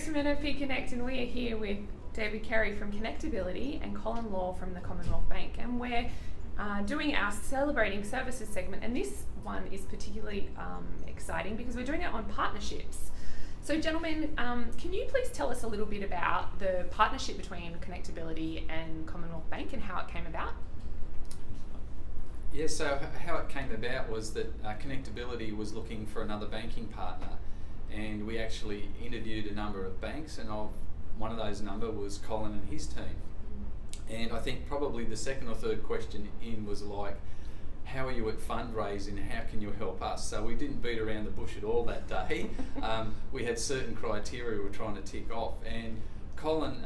Grace from NFP Connect, and we are here with David Carey from Connectability and Colin Law from the Commonwealth Bank, and we're doing our Celebrating Services segment, and this one is particularly exciting because we're doing it on partnerships. So gentlemen, can you please tell us a little bit about the partnership between Connectability and Commonwealth Bank and how it came about? Yeah, so how it came about was that Connectability was looking for another banking partner, and we actually interviewed a number of banks, and one of those number was Colin and his team. And I think probably the second or third question in was like, how are you at fundraising? How can you help us? So we didn't beat around the bush at all that day. We had certain criteria we were trying to tick off, and Colin,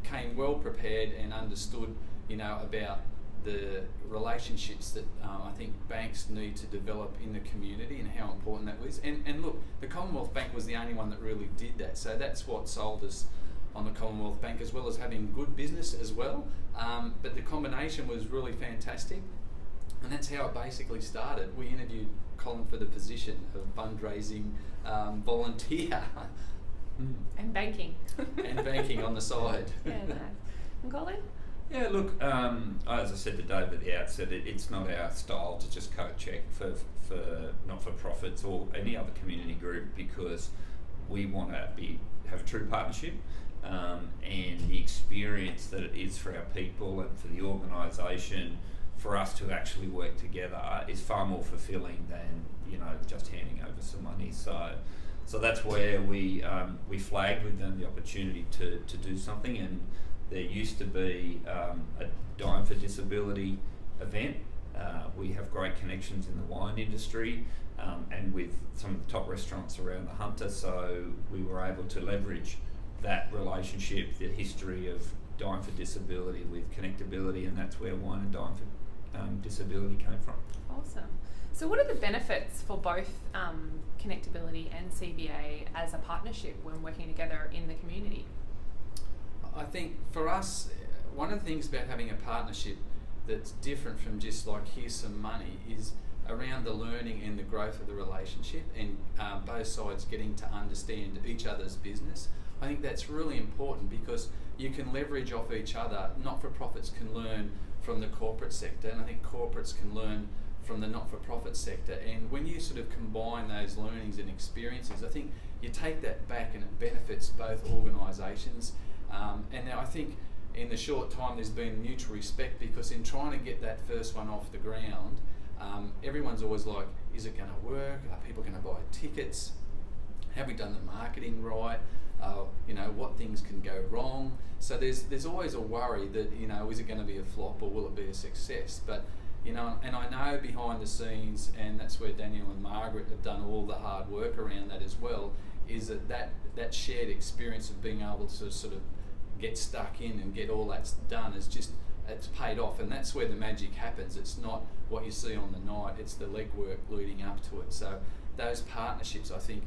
came well prepared and understood, about the relationships that I think banks need to develop in the community and how important that was. And look, the Commonwealth Bank was the only one that really did that. So that's what sold us on the Commonwealth Bank, as well as having good business as well. But the combination was really fantastic. And that's how it basically started. We interviewed Colin for the position of fundraising volunteer. And banking. And banking on the side. Yeah, nice. And Colin? Yeah, look, as I said to Dave at the outset, it's not our style to just cut a cheque for not-for-profits or any other community group, because we want to have a true partnership, and the experience that it is for our people and for the organisation, for us to actually work together is far more fulfilling than just handing over some money. So that's where we flagged with them the opportunity to do something, and there used to be a Dime for Disability event. We have great connections in the wine industry and with some of the top restaurants around the Hunter, so we were able to leverage that relationship, the history of Dime for Disability with Connectability, and that's where Wine and Dime for Disability came from. Awesome. So what are the benefits for both Connectability and CBA as a partnership when working together in the community? I think for us, one of the things about having a partnership that's different from just like, here's some money, is around the learning and the growth of the relationship, and both sides getting to understand each other's business. I think that's really important because you can leverage off each other. Not-for-profits can learn from the corporate sector, and I think corporates can learn from the not-for-profit sector. And when you sort of combine those learnings and experiences, I think you take that back and it benefits both organisations. And now I think in the short time there's been mutual respect, because in trying to get that first one off the ground, everyone's always like, is it going to work? Are people going to buy tickets? Have we done the marketing right? What things can go wrong? So there's always a worry that, is it going to be a flop or will it be a success? But and I know behind the scenes, and that's where Daniel and Margaret have done all the hard work around that as well, is that shared experience of being able to sort of get stuck in and get all that done it's paid off, and that's where the magic happens. It's not what you see on the night, it's the legwork leading up to it. So those partnerships, I think,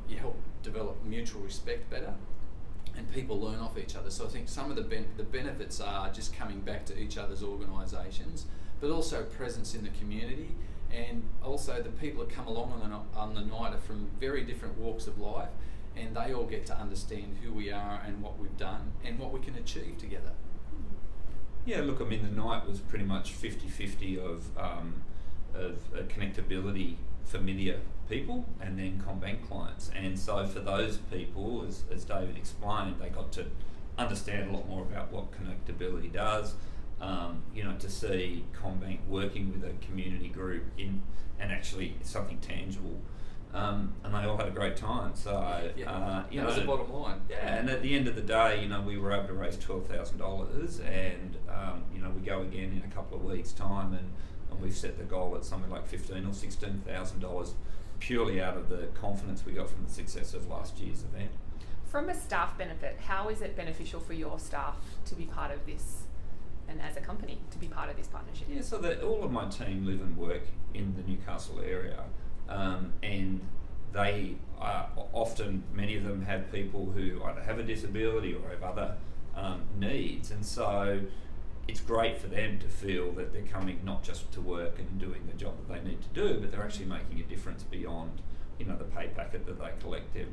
you help develop mutual respect better, and people learn off each other. So I think some of the benefits are just coming back to each other's organisations, but also presence in the community, and also the people that come along on the night are from very different walks of life, and they all get to understand who we are and what we've done and what we can achieve together. Yeah, look, I mean, the night was pretty much 50-50 of Connectability familiar people and then CommBank clients. And so for those people, as David explained, they got to understand a lot more about what Connectability does, to see CommBank working with a community group and actually something tangible. And they all had a great time. So, that was the bottom line. Yeah, and at the end of the day, we were able to raise $12,000, and we go again in a couple of weeks' time, and we've set the goal at something like $15,000 or $16,000, purely out of the confidence we got from the success of last year's event. From a staff benefit, how is it beneficial for your staff to be part of this, and as a company to be part of this partnership? Yeah, so that all of my team live and work in the Newcastle area. And they are often, many of them have people who either have a disability or have other needs, and so it's great for them to feel that they're coming not just to work and doing the job that they need to do, but they're actually making a difference beyond the pay packet that they collected.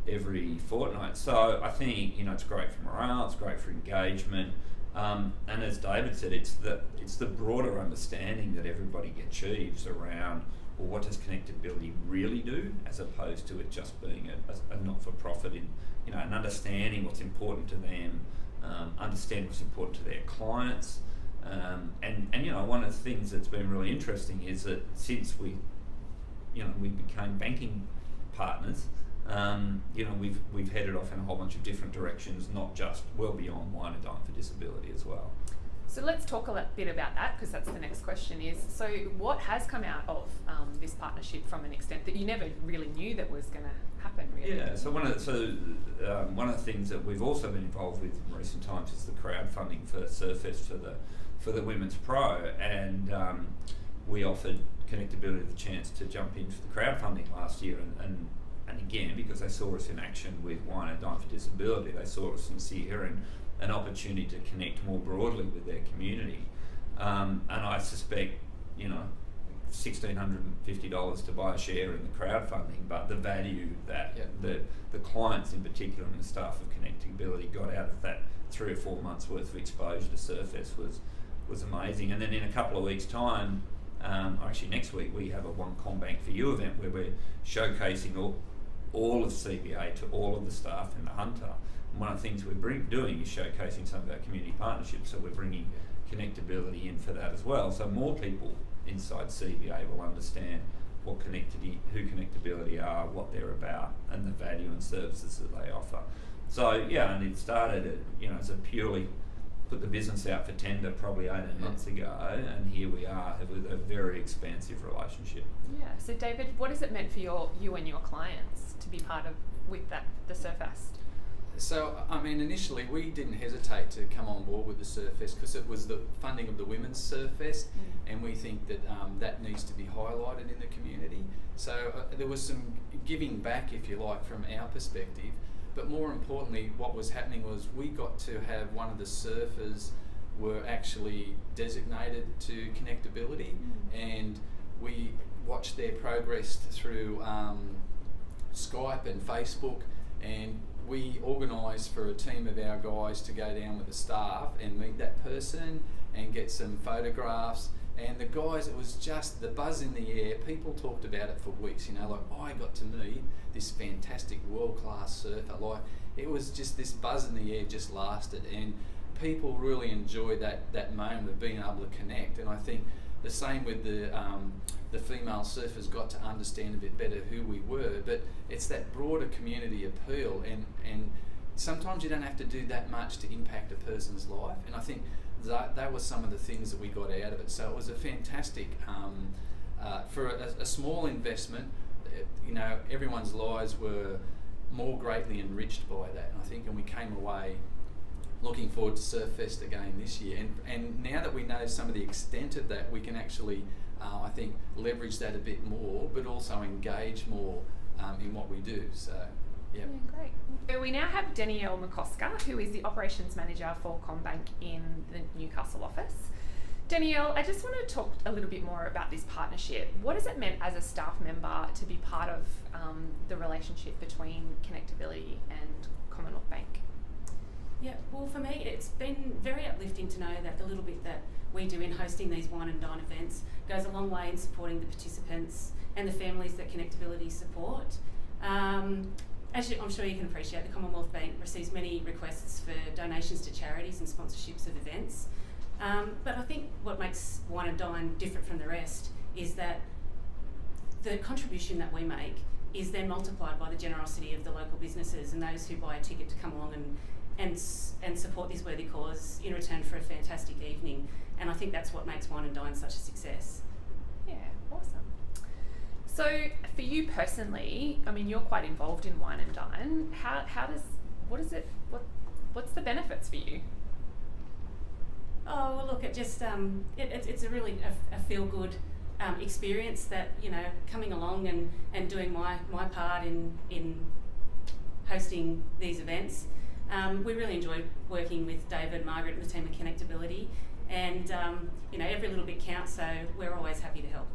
every fortnight. So I think it's great for morale, it's great for engagement, and as David said, it's the broader understanding that everybody achieves around, well, what does Connectability really do, as opposed to it just being a not-for-profit and understanding what's important to them, understand what's important to their clients, and one of the things that's been really interesting is that since we became banking partners, we've headed off in a whole bunch of different directions, not just well beyond Wine and Dine for Disability as well. So let's talk a bit about that, because that's the next question is, so what has come out of this partnership from an extent that you never really knew that was going to happen, really? Yeah, so one of the things that we've also been involved with in recent times is the crowdfunding for Surfest for the Women's Pro, and we offered Connectability the chance to jump in for the crowdfunding last year, and again, because they saw us in action with Wine and Dine for Disability, they saw us sincere and an opportunity to connect more broadly with their community. And I suspect, $1,650 to buy a share in the crowdfunding, but the value that the clients in particular and the staff of Connectability got out of that 3 or 4 months worth of exposure to Surfest was amazing. And then in a couple of weeks' time, actually next week, we have a One CommBank for You event where we're showcasing all of CBA to all of the staff in the Hunter. And one of the things we're doing is showcasing some of our community partnerships, so we're bringing Connectability in for that as well. So more people inside CBA will understand who Connectability are, what they're about, and the value and services that they offer. So and it started as a purely put the business out for tender probably 18 months ago, and here we are with a very expansive relationship. Yeah. So David, what has it meant for you and your clients to be part of the Surfest? So, initially we didn't hesitate to come on board with the Surfest because it was the funding of the Women's Surfest, and we think that that needs to be highlighted in the community. So there was some giving back, if you like, from our perspective, but more importantly, what was happening was we got to have one of the surfers were actually designated to Connectability, and we watched their progress through Skype and Facebook, and we organised for a team of our guys to go down with the staff and meet that person and get some photographs. And the guys, it was just the buzz in the air. People talked about it for weeks, I got to meet this fantastic world-class surfer. It was just this buzz in the air just lasted, and people really enjoyed that moment of being able to connect. And I think the same with the female surfers got to understand a bit better who we were, but it's that broader community appeal, and sometimes you don't have to do that much to impact a person's life, and I think that was some of the things that we got out of it. So it was a fantastic, for a small investment, everyone's lives were more greatly enriched by that, I think, and we came away looking forward to Surfest again this year, and now that we know some of the extent of that, we can actually I think leverage that a bit more, but also engage more in what we do. So, yeah. Great. So we now have Danielle McCosker, who is the Operations Manager for CommBank in the Newcastle office. Danielle, I just want to talk a little bit more about this partnership. What has it meant as a staff member to be part of the relationship between Connectability and Commonwealth Bank? Yeah, well, for me, it's been very uplifting to know that the little bit that we do in hosting these Wine and Dine events goes a long way in supporting the participants and the families that Connectability support. As I'm sure you can appreciate, the Commonwealth Bank receives many requests for donations to charities and sponsorships of events. But I think what makes Wine and Dine different from the rest is that the contribution that we make is then multiplied by the generosity of the local businesses and those who buy a ticket to come along and support this worthy cause in return for a fantastic evening. And I think that's what makes Wine and Dine such a success. Yeah, awesome. So for you personally, you're quite involved in Wine and Dine. What's the benefits for you? Oh, well, look, it just it's a really a feel good experience that coming along and doing my part in hosting these events. We really enjoy working with David, Margaret, and the team at Connectability, and every little bit counts. So we're always happy to help.